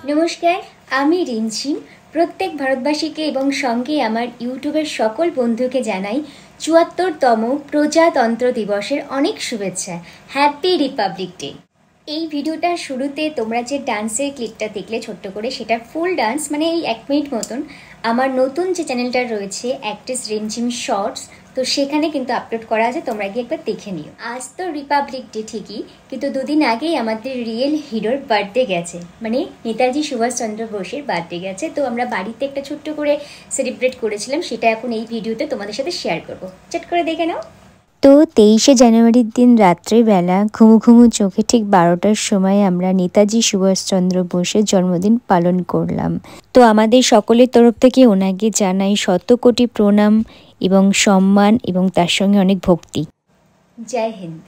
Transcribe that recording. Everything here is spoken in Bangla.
নমস্কার, আমি রিমঝিম। প্রত্যেক ভারতবাসীকে এবং সঙ্গে আমার ইউটিউবের সকল বন্ধুকে জানাই ৭৪তম প্রজাতন্ত্র দিবসের অনেক শুভেচ্ছা। Happy Republic day. এই ভিডিওটার শুরুতে তোমরা যে ডান্সের ক্লিপটা দেখলে ছোট্ট করে, সেটা ফুল ডান্স, মানে এই ১ মিনিট মতন আমার নতুন যে চ্যানেলটা রয়েছে অ্যাক্ট্রেস রিমঝিম শর্টস, তো সেখানে কিন্তু আপলোড করা আছে, তোমরা গিয়ে একবার দেখে নিও। আজ তো রিপাবলিক ডে ঠিকই, কিন্তু দুদিন আগেই আমাদের রিয়েল হিরোর বার্থডে গেছে, মানে নেতাজি সুভাষচন্দ্র বোসের বার্থডে গেছে। তো আমরা বাড়িতে একটা ছোট্ট করে সেলিব্রেট করেছিলাম, সেটা এখন এই ভিডিওতে তোমাদের সাথে শেয়ার করবো। চট করে দেখে নাও। তো ২৩শে জানুয়ারির দিন রাত্রেবেলা ঘুমু ঘুমু চোখে ঠিক ১২টার সময় আমরা নেতাজি সুভাষচন্দ্র বোসের জন্মদিন পালন করলাম। তো আমাদের সকলের তরফ থেকে ওনাকে জানাই শত কোটি প্রণাম এবং সম্মান, এবং তার সঙ্গে অনেক ভক্তি। জয় হিন্দ।